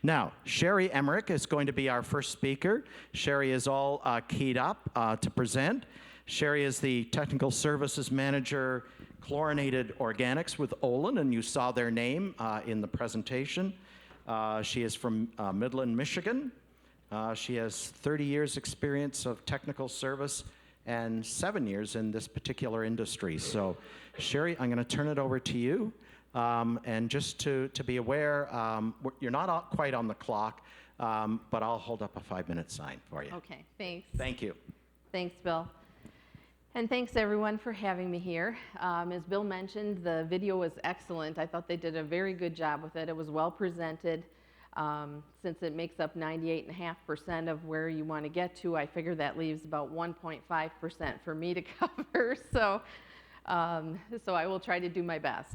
Now, Sherry Emmerich is going to be our first speaker. Sherry is all keyed up to present. Sherry is the Technical Services Manager, Chlorinated Organics with Olin, and you saw their name in the presentation. She is from Midland, Michigan. She has 30 years experience of technical service and 7 years in this particular industry. So, Sherry, I'm going to turn it over to you. And just to be aware, you're not quite on the clock, but I'll hold up a 5-minute sign for you. Okay, thanks. Thank you. Thanks, Bill. And thanks, everyone, for having me here. As Bill mentioned, the video was excellent. I thought they did a very good job with it. It was well presented. Since it makes up 98.5% of where you want to get to, I figure that leaves about 1.5% for me to cover. So I will try to do my best.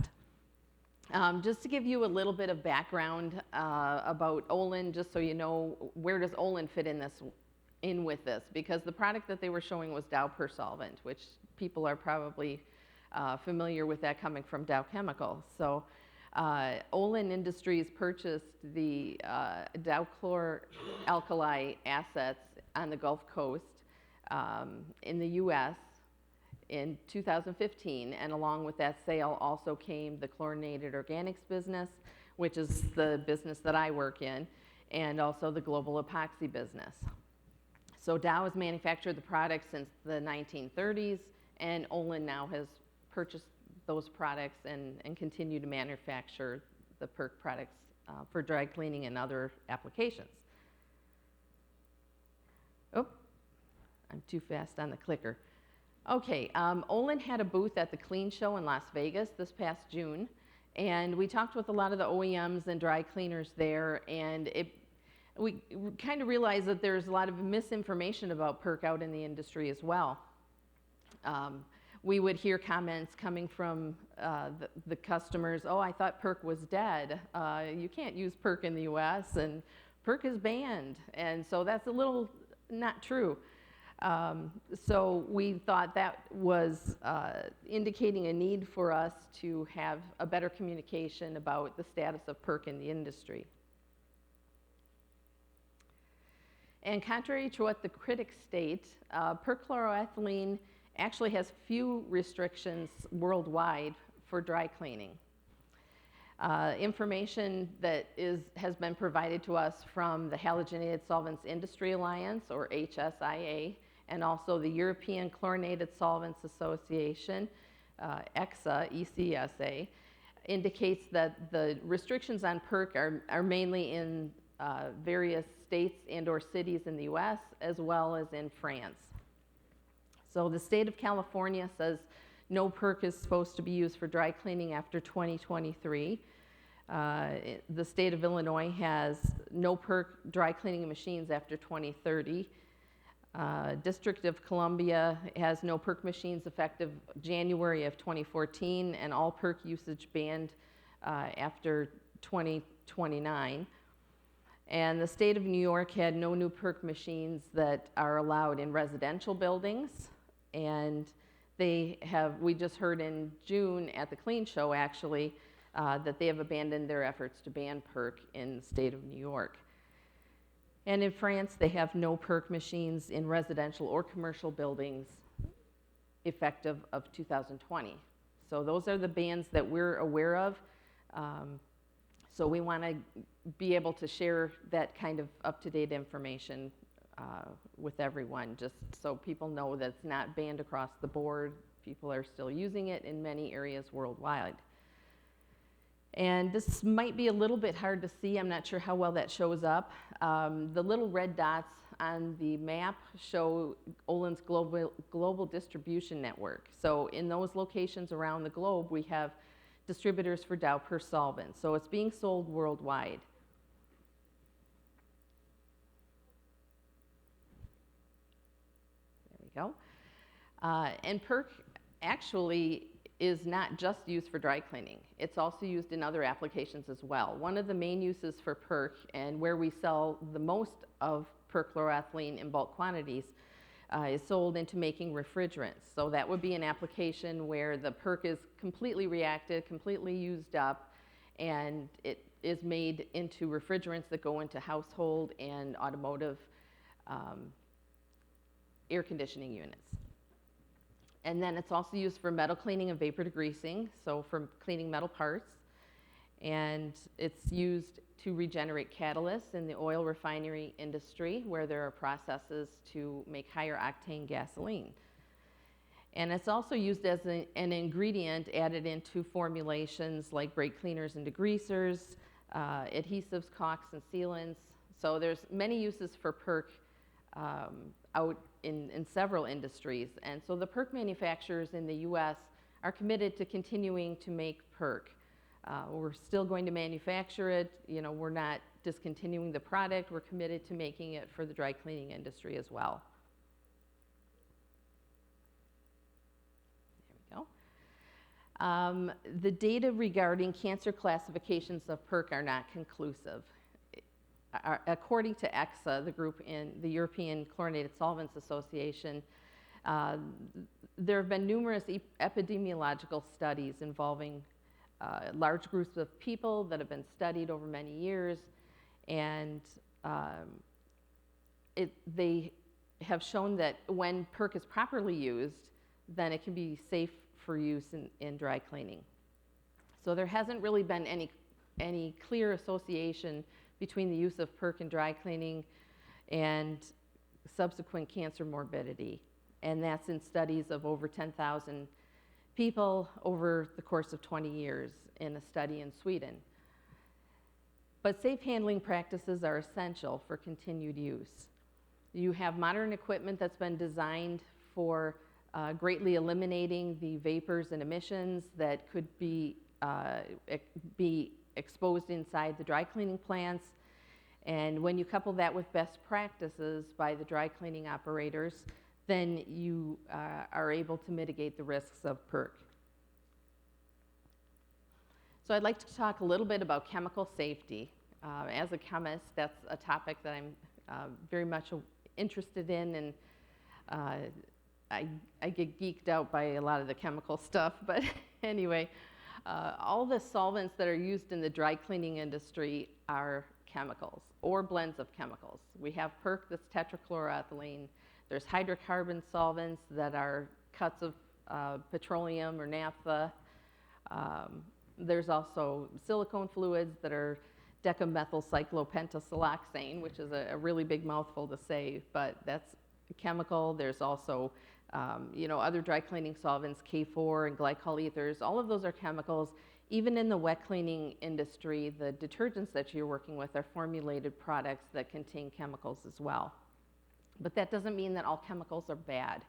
Just to give you a little bit of background about Olin, just so you know, where does Olin fit in with this? Because the product that they were showing was Dow Persolvent, which people are probably familiar with that coming from Dow Chemical. So Olin Industries purchased the Dow chlor-alkali assets on the Gulf Coast in the U.S. in 2015, and along with that sale also came the chlorinated organics business, which is the business that I work in, and also the global epoxy business. So Dow has manufactured the product since the 1930s, and Olin now has purchased those products and continue to manufacture the PERC products for dry cleaning and other applications. Oh, I'm too fast on the clicker. Okay, Olin had a booth at the Clean Show in Las Vegas this past June, and we talked with a lot of the OEMs and dry cleaners there, and we kind of realized that there's a lot of misinformation about PERC out in the industry as well. We would hear comments coming from the customers, oh, I thought PERC was dead. You can't use PERC in the US, and PERC is banned, and so that's a little not true. So we thought that was indicating a need for us to have a better communication about the status of PERC in the industry. And contrary to what the critics state, perchloroethylene actually has few restrictions worldwide for dry cleaning. Information that has been provided to us from the Halogenated Solvents Industry Alliance, or HSIA, and also the European Chlorinated Solvents Association, ECSA, indicates that the restrictions on PERC are mainly in various states and or cities in the US, as well as in France. So the state of California says no PERC is supposed to be used for dry cleaning after 2023. The state of Illinois has no PERC dry cleaning machines after 2030. District of Columbia has no PERC machines effective January of 2014, and all PERC usage banned after 2029. And the state of New York had no new PERC machines that are allowed in residential buildings. And we just heard in June at the Clean Show, actually, that they have abandoned their efforts to ban PERC in the state of New York. And in France, they have no PERC machines in residential or commercial buildings effective of 2020. So those are the bans that we're aware of. So we want to be able to share that kind of up-to-date information with everyone, just so people know that it's not banned across the board. People are still using it in many areas worldwide. And this might be a little bit hard to see. I'm not sure how well that shows up. The little red dots on the map show Olin's global distribution network. So in those locations around the globe, we have distributors for Dow Persolvent. So it's being sold worldwide. There we go. And PERC actually is not just used for dry cleaning. It's also used in other applications as well. One of the main uses for PERC, and where we sell the most of perchloroethylene in bulk quantities, is sold into making refrigerants. So that would be an application where the PERC is completely reacted, completely used up, and it is made into refrigerants that go into household and automotive air conditioning units. And then it's also used for metal cleaning and vapor degreasing, so for cleaning metal parts. And it's used to regenerate catalysts in the oil refinery industry, where there are processes to make higher octane gasoline. And it's also used as an ingredient added into formulations like brake cleaners and degreasers, adhesives, caulks, and sealants. So there's many uses for PERC out in several industries. And so the PERC manufacturers in the US are committed to continuing to make PERC. We're still going to manufacture it. You know, we're not discontinuing the product. We're committed to making it for the dry cleaning industry as well. There we go. The data regarding cancer classifications of PERC are not conclusive. According to EXA, the group in the European Chlorinated Solvents Association, there have been numerous epidemiological studies involving large groups of people that have been studied over many years, and they have shown that when PERC is properly used, then it can be safe for use in dry cleaning. So there hasn't really been any clear association between the use of PERC in dry cleaning and subsequent cancer morbidity, and that's in studies of over 10,000 people over the course of 20 years in a study in Sweden. But safe handling practices are essential for continued use. You have modern equipment that's been designed for greatly eliminating the vapors and emissions that could be exposed inside the dry cleaning plants. And when you couple that with best practices by the dry cleaning operators, then you are able to mitigate the risks of PERC. So I'd like to talk a little bit about chemical safety. As a chemist, that's a topic that I'm very much interested in, and I get geeked out by a lot of the chemical stuff, but anyway, all the solvents that are used in the dry cleaning industry are chemicals or blends of chemicals. We have PERC, that's tetrachloroethylene. There's hydrocarbon solvents that are cuts of petroleum or naphtha. There's also silicone fluids that are decamethylcyclopentasiloxane, which is a really big mouthful to say, but that's a chemical. There's also other dry cleaning solvents, K4 and glycol ethers. All of those are chemicals. Even in the wet cleaning industry, the detergents that you're working with are formulated products that contain chemicals as well. But that doesn't mean that all chemicals are bad.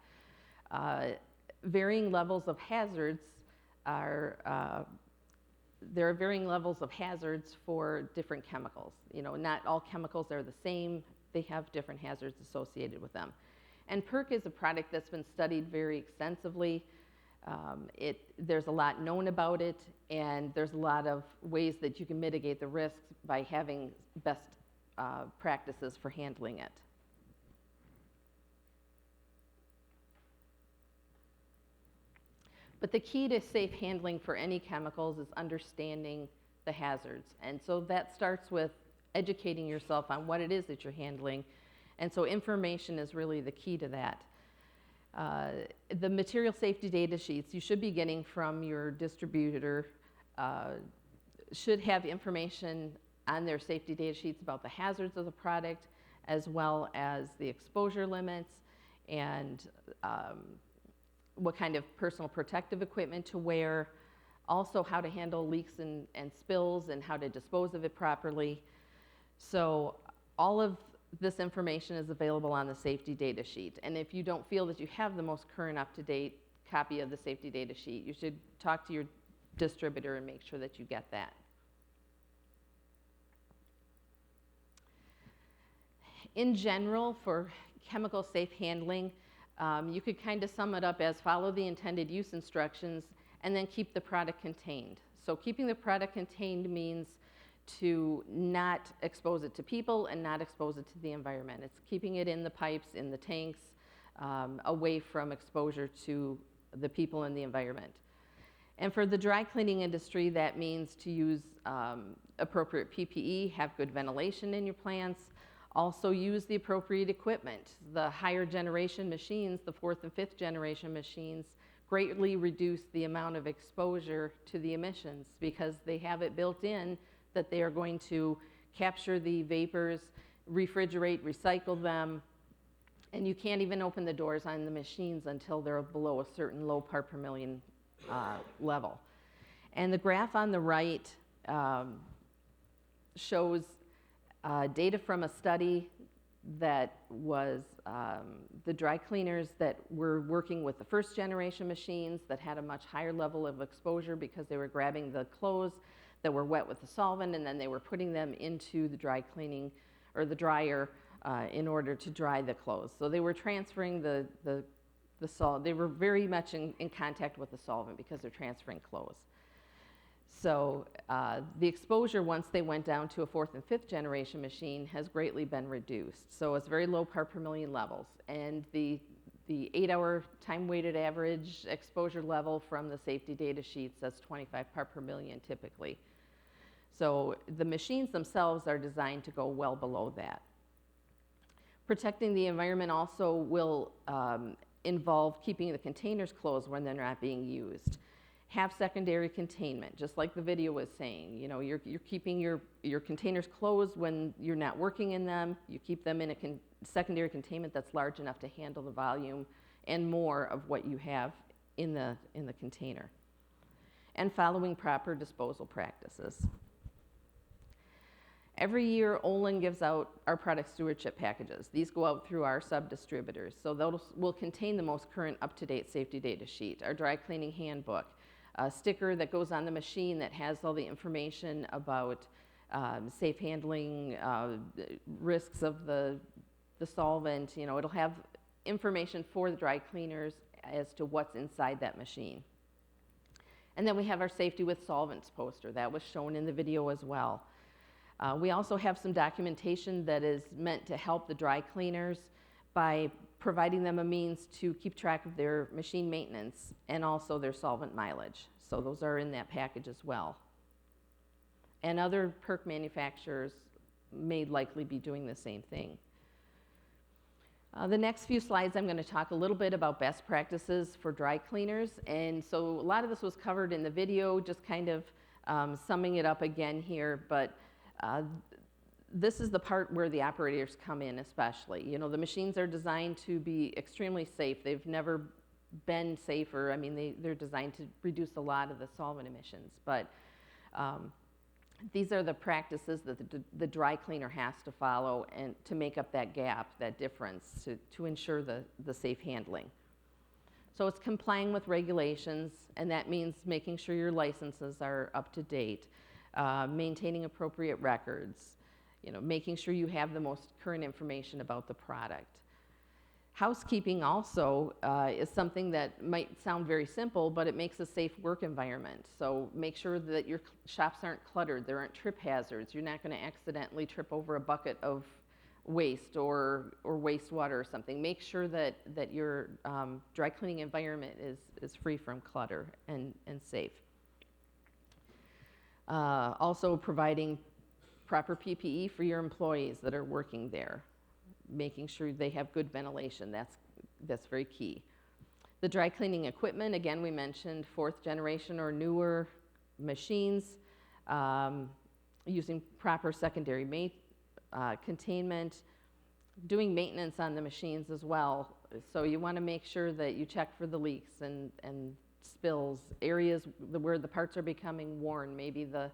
Varying levels of hazards are, there are varying levels of hazards for different chemicals. You know, not all chemicals are the same. They have different hazards associated with them. And PERC is a product that's been studied very extensively. There's a lot known about it, and there's a lot of ways that you can mitigate the risks by having best practices for handling it. But the key to safe handling for any chemicals is understanding the hazards. And so that starts with educating yourself on what it is that you're handling. And so information is really the key to that. The material safety data sheets you should be getting from your distributor should have information on their safety data sheets about the hazards of the product, as well as the exposure limits and what kind of personal protective equipment to wear, also how to handle leaks and spills and how to dispose of it properly. So all of this information is available on the safety data sheet. And if you don't feel that you have the most current, up-to-date copy of the safety data sheet, you should talk to your distributor and make sure that you get that. In general, for chemical safe handling, you could kind of sum it up as follow the intended use instructions and then keep the product contained. So keeping the product contained means to not expose it to people and not expose it to the environment. It's keeping it in the pipes, in the tanks, away from exposure to the people and the environment. And for the dry cleaning industry, that means to use appropriate PPE, have good ventilation in your plants, also use the appropriate equipment. The higher generation machines, the 4th and 5th generation machines, greatly reduce the amount of exposure to the emissions because they have it built in that they are going to capture the vapors, refrigerate, recycle them, and you can't even open the doors on the machines until they're below a certain low part per million level. And the graph on the right shows data from a study that was the dry cleaners that were working with the 1st generation machines that had a much higher level of exposure because they were grabbing the clothes that were wet with the solvent and then they were putting them into the dry cleaning or the dryer in order to dry the clothes. So they were transferring the solvent. They were very much in contact with the solvent because they're transferring clothes. So the exposure, once they went down to a 4th and 5th generation machine, has greatly been reduced. So it's very low part per million levels. And the 8-hour time-weighted average exposure level from the safety data sheet says 25 part per million typically. So the machines themselves are designed to go well below that. Protecting the environment also will involve keeping the containers closed when they're not being used. Have secondary containment, just like the video was saying. You know, you're keeping your containers closed when you're not working in them. You keep them in a secondary containment that's large enough to handle the volume and more of what you have in the container. And following proper disposal practices. Every year, Olin gives out our product stewardship packages. These go out through our sub-distributors. So those will contain the most current up-to-date safety data sheet, our dry cleaning handbook, a sticker that goes on the machine that has all the information about safe handling, risks of the solvent. You know, it'll have information for the dry cleaners as to what's inside that machine. And then we have our safety with solvents poster. That was shown in the video as well. We also have some documentation that is meant to help the dry cleaners by providing them a means to keep track of their machine maintenance and also their solvent mileage. So those are in that package as well. And other PERC manufacturers may likely be doing the same thing. The next few slides, I'm going to talk a little bit about best practices for dry cleaners. And so a lot of this was covered in the video, just kind of summing it up again here. But this is the part where the operators come in especially. You know, the machines are designed to be extremely safe. They've never been safer. I mean, they're designed to reduce a lot of the solvent emissions. But these are the practices that the dry cleaner has to follow and to make up that gap, that difference, to ensure the safe handling. So it's complying with regulations, and that means making sure your licenses are up to date. Maintaining appropriate records, you know, making sure you have the most current information about the product. Housekeeping also is something that might sound very simple, but it makes a safe work environment. So make sure that your shops aren't cluttered, there aren't trip hazards, you're not going to accidentally trip over a bucket of waste or wastewater or something. Make sure that your dry cleaning environment is free from clutter and safe. Also providing proper PPE for your employees that are working there, making sure they have good ventilation. That's very key. The dry cleaning equipment, again, we mentioned 4th generation or newer machines, using proper secondary containment, doing maintenance on the machines as well. So you want to make sure that you check for the leaks and spills, areas where the parts are becoming worn, maybe the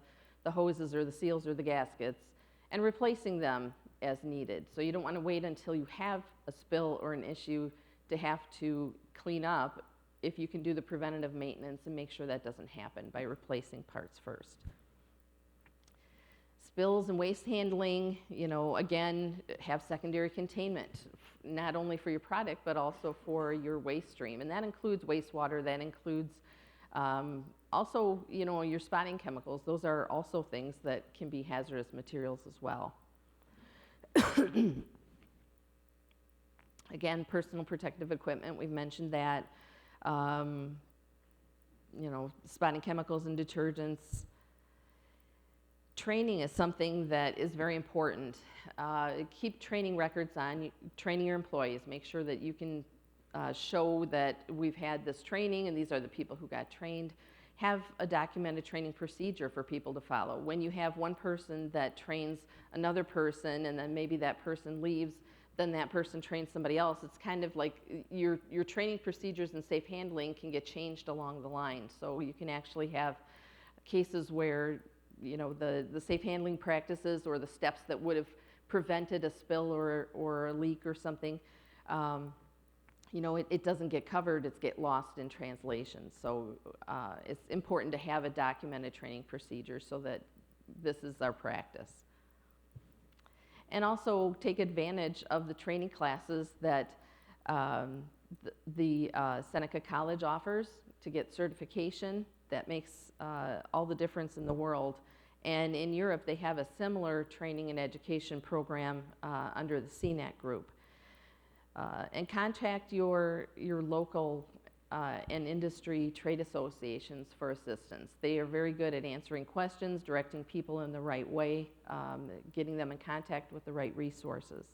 hoses or the seals or the gaskets, and replacing them as needed. So you don't want to wait until you have a spill or an issue to have to clean up if you can do the preventative maintenance and make sure that doesn't happen by replacing parts first. Spills and waste handling, you know, again, have secondary containment, not only for your product, but also for your waste stream. And that includes wastewater, that includes also, you know, your spotting chemicals. Those are also things that can be hazardous materials as well. Again, personal protective equipment, we've mentioned that. spotting chemicals and detergents. Training is something that is very important. Keep training records on, training your employees. Make sure that you can show that we've had this training and these are the people who got trained. Have a documented training procedure for people to follow. When you have one person that trains another person and then maybe that person leaves, then that person trains somebody else, it's kind of like your training procedures and safe handling can get changed along the line. So you can actually have cases where the safe handling practices or the steps that would have prevented a spill or a leak or something, it doesn't get covered, it's get lost in translation. So it's important to have a documented training procedure so that this is our practice. And also take advantage of the training classes that the Seneca College offers to get certification. That makes all the difference in the world. And in Europe, they have a similar training and education program under the CNAT group. And contact your local and industry trade associations for assistance. They are very good at answering questions, directing people in the right way, getting them in contact with the right resources.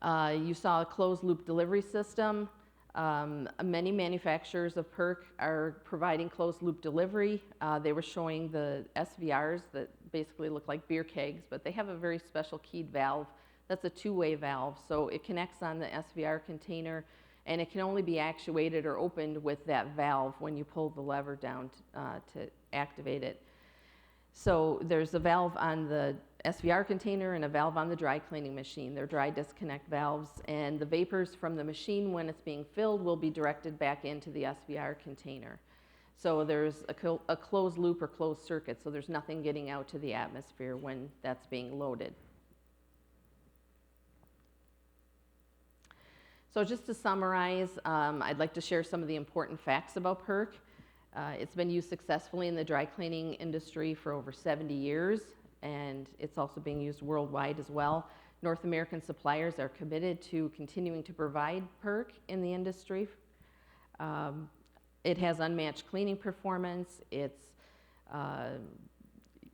You saw a closed loop delivery system. Many manufacturers of PERC are providing closed loop delivery. They were showing the SVRs that basically look like beer kegs, but they have a very special keyed valve. That's a two-way valve, so it connects on the SVR container, and it can only be actuated or opened with that valve when you pull the lever down to activate it. So there's a valve on the SVR container and a valve on the dry cleaning machine. They're dry disconnect valves, and the vapors from the machine, when it's being filled, will be directed back into the SVR container. So there's a closed loop or closed circuit, so there's nothing getting out to the atmosphere when that's being loaded. So just to summarize, I'd like to share some of the important facts about PERC. It's been used successfully in the dry cleaning industry for over 70 years, and it's also being used worldwide as well. North American suppliers are committed to continuing to provide PERC in the industry. It has unmatched cleaning performance. It's,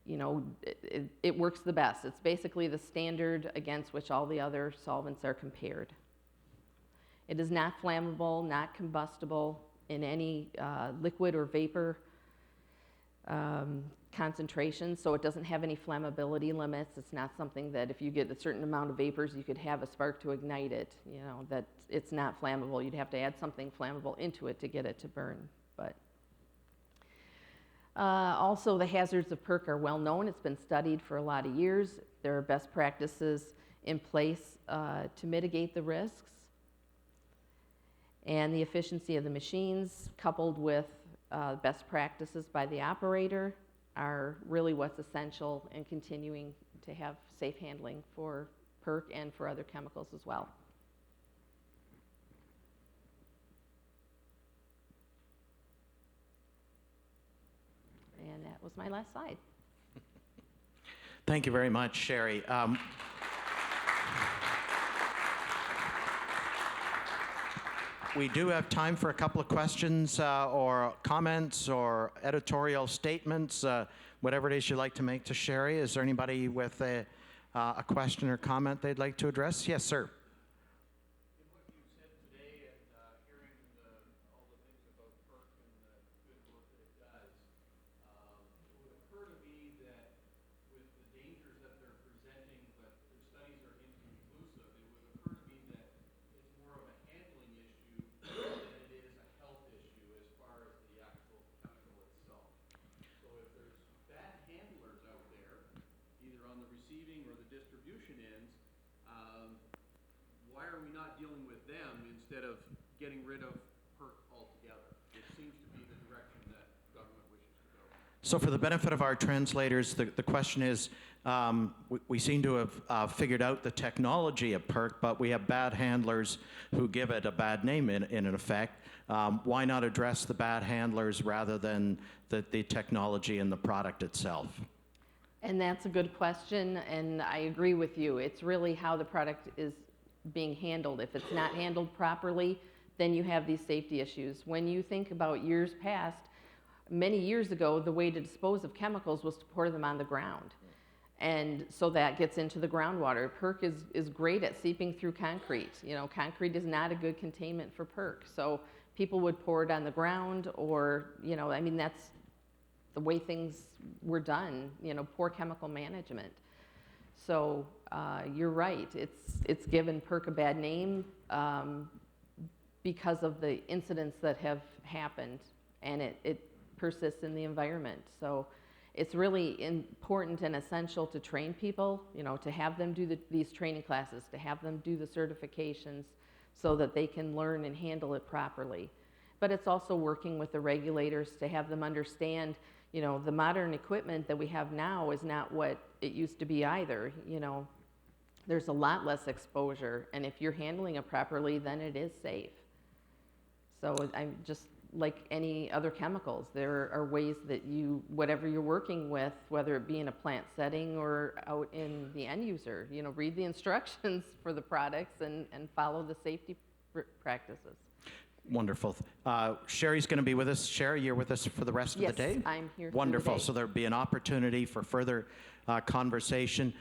it works the best. It's basically the standard against which all the other solvents are compared. It is not flammable, not combustible in any liquid or vapor concentration, so it doesn't have any flammability limits. It's not something that if you get a certain amount of vapors, you could have a spark to ignite it, that it's not flammable. You'd have to add something flammable into it to get it to burn. But also, the hazards of PERC are well known. It's been studied for a lot of years. There are best practices in place to mitigate the risks. And the efficiency of the machines, coupled with best practices by the operator, are really what's essential in continuing to have safe handling for PERC and for other chemicals as well. And that was my last slide. Thank you very much, Sherry. We do have time for a couple of questions or comments or editorial statements, whatever it is you'd like to make to Sherry. Is there anybody with a question or comment they'd like to address? Yes, sir. In what you said today and hearing all the things about PERC and the good work that it does, it would occur to me that with the dangers that they're presenting, but the studies are inconclusive, it would occur to me that it's more of a handling issue than it is a health issue as far as the actual chemical itself. So if there's bad handlers out there, either on the receiving or the distribution ends, why are we not dealing with them instead of getting rid of PERC altogether? It seems to be the direction that government wishes to go. So for the benefit of our translators, the question is, we seem to have figured out the technology of PERC, but we have bad handlers who give it a bad name in effect. Why not address the bad handlers rather than the technology and the product itself? And that's a good question, and I agree with you. It's really how the product is being handled. If it's not handled properly, then you have these safety issues. When you think about years past, many years ago, the way to dispose of chemicals was to pour them on the ground. And so that gets into the groundwater. Perc is great at seeping through concrete. You know, concrete is not a good containment for perc. So people would pour it on the ground, or, you know, I mean, that's the way things were done, you know, poor chemical management. So you're right, it's given perc a bad name because of the incidents that have happened, and it persists in the environment. So it's really important and essential to train people, you know, to have them do these training classes, to have them do the certifications so that they can learn and handle it properly. But it's also working with the regulators to have them understand, you know, the modern equipment that we have now is not what it used to be either. You know, there's a lot less exposure, and if you're handling it properly, then it is safe. So I'm just like any other chemicals, there are ways that you, whatever you're working with, whether it be in a plant setting or out in the end user, you know, read the instructions for the products and follow the safety practices. Wonderful. Sherry's going to be with us. Sherry, you're with us for the rest of the day? Yes, I'm here through the Wonderful. day. So there'll be an opportunity for further conversation.